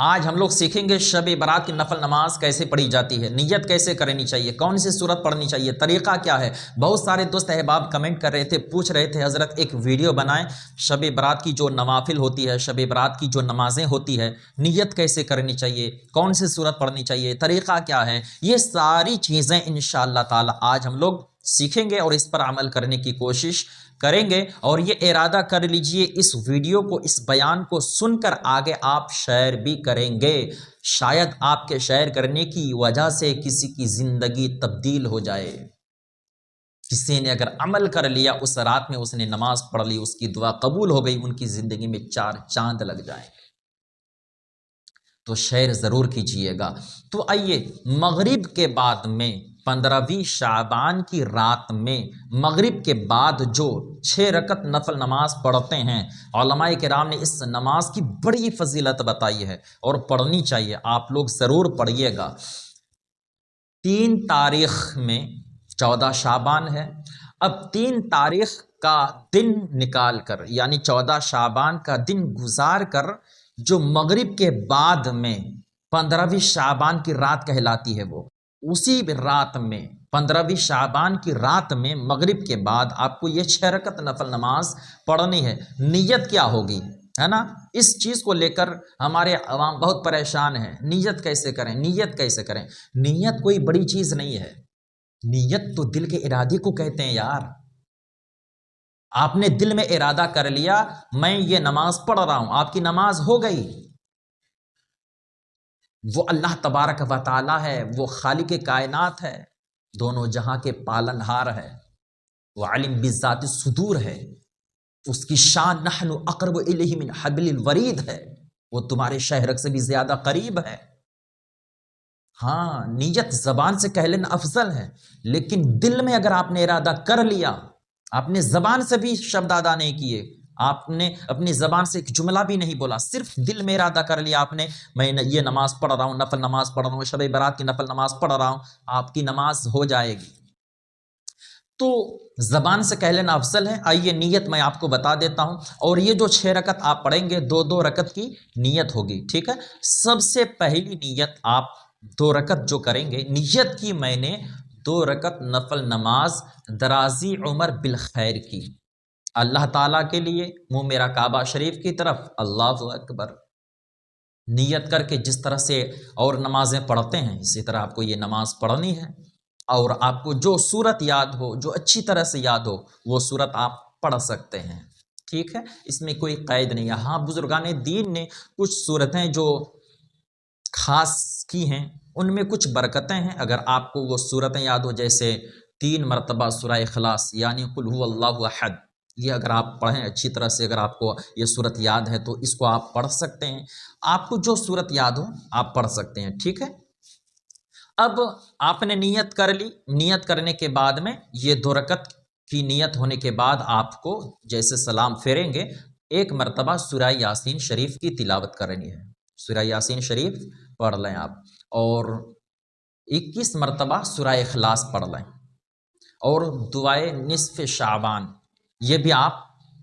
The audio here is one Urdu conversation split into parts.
آج ہم لوگ سیکھیں گے شب برات کی نفل نماز کیسے پڑھی جاتی ہے، نیت کیسے کرنی چاہیے، کون سی صورت پڑھنی چاہیے، طریقہ کیا ہے۔ بہت سارے دوست احباب کمنٹ کر رہے تھے، پوچھ رہے تھے حضرت ایک ویڈیو بنائیں، شب برات کی جو نوافل ہوتی ہے، شب برات کی جو نمازیں ہوتی ہے، نیت کیسے کرنی چاہیے، کون سی صورت پڑھنی چاہیے، طریقہ کیا ہے۔ یہ ساری چیزیں انشاءاللہ تعالی آج ہم لوگ سیکھیں گے اور اس پر عمل کرنے کی کوشش کریں گے۔ اور یہ ارادہ کر لیجئے، اس ویڈیو کو، اس بیان کو سن کر آگے آپ شیئر بھی کریں گے، شاید آپ کے شیئر کرنے کی وجہ سے کسی کی زندگی تبدیل ہو جائے۔ کسی نے اگر عمل کر لیا، اس رات میں اس نے نماز پڑھ لی، اس کی دعا قبول ہو گئی، ان کی زندگی میں 4 چاند لگ جائیں گے۔ تو شیئر ضرور کیجئے گا۔ تو آئیے، مغرب کے بعد میں 15ویں شعبان کی رات میں مغرب کے بعد جو 6 رکعت نفل نماز پڑھتے ہیں، علماء کرام نے اس نماز کی بڑی فضیلت بتائی ہے اور پڑھنی چاہیے، آپ لوگ ضرور پڑھیے گا۔ 3 تاریخ میں 14 شعبان ہے، اب 3 تاریخ کا دن نکال کر، یعنی 14 شعبان کا دن گزار کر، جو مغرب کے بعد میں 15ویں شعبان کی رات کہلاتی ہے، وہ اسی رات میں 15ویں شعبان کی رات میں مغرب کے بعد آپ کو یہ 6 رکعت نفل نماز پڑھنی ہے۔ نیت کیا ہوگی، ہے نا؟ اس چیز کو لے کر ہمارے عوام بہت پریشان ہیں، نیت کیسے کریں، نیت کیسے کریں۔ نیت کوئی بڑی چیز نہیں ہے، نیت تو دل کے ارادے کو کہتے ہیں یار۔ آپ نے دل میں ارادہ کر لیا میں یہ نماز پڑھ رہا ہوں، آپ کی نماز ہو گئی۔ وہ اللہ تبارک و تعالی ہے، وہ خالق کائنات ہے، دونوں جہاں کے پالن ہار ہے، وہ علم بذات الصدور ہے، اس کی شان نحن اقرب الیہ من حبل الورید ہے، وہ تمہارے شہرک سے بھی زیادہ قریب ہے۔ ہاں، نیت زبان سے کہہ لینا افضل ہے، لیکن دل میں اگر آپ نے ارادہ کر لیا، آپ نے زبان سے بھی شبد ادا نہیں کیے، آپ نے اپنی زبان سے ایک جملہ بھی نہیں بولا، صرف دل میں ارادہ کر لیا آپ نے، میں یہ نماز پڑھ رہا ہوں، نفل نماز پڑھ رہا ہوں، شب برات کی نفل نماز پڑھ رہا ہوں، آپ کی نماز ہو جائے گی۔ تو زبان سے کہہ لینا افضل ہے۔ آئیے نیت میں آپ کو بتا دیتا ہوں، اور یہ جو 6 رکعت آپ پڑھیں گے، 2 رکعت کی نیت ہوگی، ٹھیک ہے؟ سب سے پہلی نیت آپ 2 رکعت جو کریں گے، نیت کی میں نے 2 رکعت نفل نماز درازی عمر بالخیر کی، اللہ تعالیٰ کے لیے، منہ میرا کعبہ شریف کی طرف، اللہ اکبر۔ نیت کر کے جس طرح سے اور نمازیں پڑھتے ہیں، اسی طرح آپ کو یہ نماز پڑھنی ہے، اور آپ کو جو صورت یاد ہو، جو اچھی طرح سے یاد ہو، وہ صورت آپ پڑھ سکتے ہیں، ٹھیک ہے؟ اس میں کوئی قید نہیں ہے۔ ہاں، بزرگان دین نے کچھ صورتیں جو خاص کی ہیں، ان میں کچھ برکتیں ہیں، اگر آپ کو وہ صورتیں یاد ہو، جیسے 3 مرتبہ سورہ اخلاص یعنی قل هو اللہ احد، یہ اگر آپ پڑھیں اچھی طرح سے، اگر آپ کو یہ صورت یاد ہے تو اس کو آپ پڑھ سکتے ہیں، آپ کو جو صورت یاد ہو آپ پڑھ سکتے ہیں، ٹھیک ہے؟ اب آپ نے نیت کر لی، نیت کرنے کے بعد میں یہ 2 رکعت کی نیت ہونے کے بعد آپ کو جیسے سلام پھیریں گے، 1 مرتبہ سورہ یاسین شریف کی تلاوت کرنی ہے، سورہ یاسین شریف پڑھ لیں آپ، اور 21 مرتبہ سورہ اخلاص پڑھ لیں، اور دعائے نصف شعبان یہ بھی آپ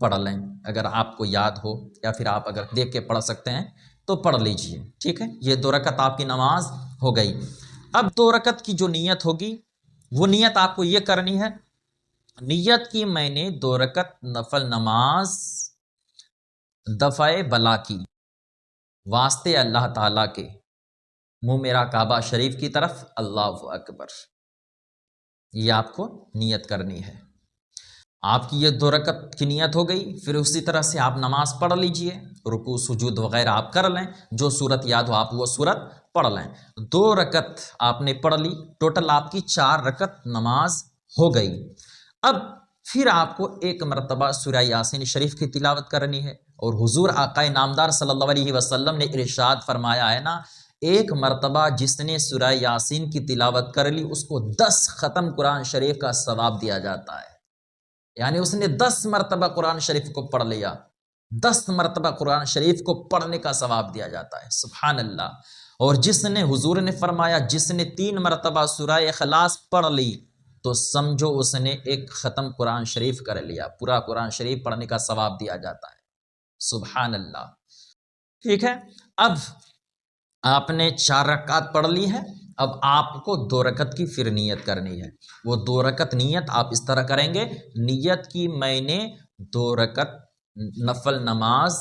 پڑھ لیں، اگر آپ کو یاد ہو، یا پھر آپ اگر دیکھ کے پڑھ سکتے ہیں تو پڑھ لیجئے، ٹھیک ہے؟ یہ 2 رکعت آپ کی نماز ہو گئی۔ اب 2 رکعت کی جو نیت ہوگی، وہ نیت آپ کو یہ کرنی ہے، نیت کی میں نے 2 رکعت نفل نماز دفع بلا کی، واسطے اللہ تعالیٰ کے، منہ میرا کعبہ شریف کی طرف، اللہ اکبر، یہ آپ کو نیت کرنی ہے۔ آپ کی یہ 2 رکعت کی نیت ہو گئی، پھر اسی طرح سے آپ نماز پڑھ لیجئے، رکوع سجود وغیرہ آپ کر لیں، جو صورت یاد ہو آپ وہ صورت پڑھ لیں۔ 2 رکعت آپ نے پڑھ لی، ٹوٹل آپ کی 4 رکعت نماز ہو گئی۔ اب پھر آپ کو 1 مرتبہ سورہ یاسین شریف کی تلاوت کرنی ہے، اور حضور آقا نامدار صلی اللہ علیہ وسلم نے ارشاد فرمایا ہے نا، 1 مرتبہ جس نے سورہ یاسین کی تلاوت کر لی، اس کو 10 ختم قرآن شریف کا ثواب دیا جاتا ہے، یعنی اس نے 10 مرتبہ قرآن شریف کو پڑھ لیا، 10 مرتبہ قرآن شریف کو پڑھنے کا ثواب دیا جاتا ہے، سبحان اللہ۔ اور جس نے، حضور نے فرمایا، جس نے 3 مرتبہ سورہ اخلاص پڑھ لی، تو سمجھو اس نے 1 ختم قرآن شریف کر لیا، پورا قرآن شریف پڑھنے کا ثواب دیا جاتا ہے، سبحان اللہ، ٹھیک ہے؟ اب آپ نے 4 رکعت پڑھ لی ہے، اب آپ کو 2 رکعت کی پھر نیت کرنی ہے۔ وہ 2 رکعت نیت آپ اس طرح کریں گے، نیت کی میں نے 2 رکعت نفل نماز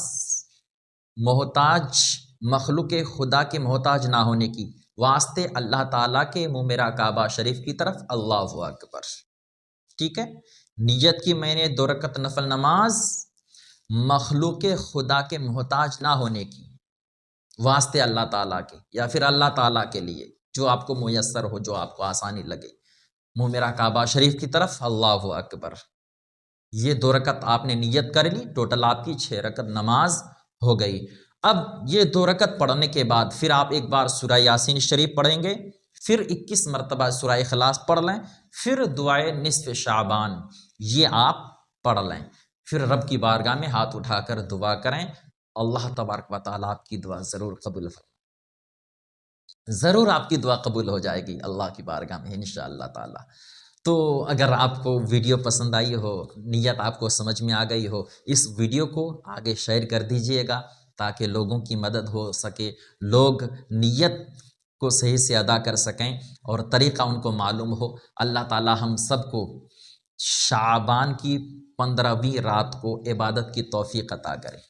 محتاج مخلوق خدا کے محتاج نہ ہونے کی، واسطے اللہ تعالیٰ کے منہ میرا کعبہ شریف کی طرف، اللہ اکبر۔ ٹھیک ہے، نیت کی میں نے 2 رکعت نفل نماز مخلوق خدا کے محتاج نہ ہونے کی، واسطے اللہ تعالیٰ کے، یا پھر اللہ تعالیٰ کے لیے جو آپ کو میسر ہو، جو آپ کو آسانی لگے، منہ میرا کعبہ شریف کی طرف، اللہ اکبر۔ یہ 2 رکعت آپ نے نیت کر لی، ٹوٹل آپ کی 6 رکعت نماز ہو گئی۔ اب یہ 2 رکعت پڑھنے کے بعد پھر آپ ایک بار سورہ یاسین شریف پڑھیں گے، پھر 21 مرتبہ سورہ اخلاص پڑھ لیں، پھر دعائے نصف شعبان یہ آپ پڑھ لیں، پھر رب کی بارگاہ میں ہاتھ اٹھا کر دعا کریں، اللہ تبارک و تعالیٰ آپ کی دعا ضرور قبول فرمائے، ضرور آپ کی دعا قبول ہو جائے گی اللہ کی بارگاہ میں انشاءاللہ تعالیٰ۔ تو اگر آپ کو ویڈیو پسند آئی ہو، نیت آپ کو سمجھ میں آ گئی ہو، اس ویڈیو کو آگے شیئر کر دیجئے گا تاکہ لوگوں کی مدد ہو سکے، لوگ نیت کو صحیح سے ادا کر سکیں اور طریقہ ان کو معلوم ہو۔ اللہ تعالیٰ ہم سب کو شعبان کی 15ویں رات کو عبادت کی توفیق عطا کرے۔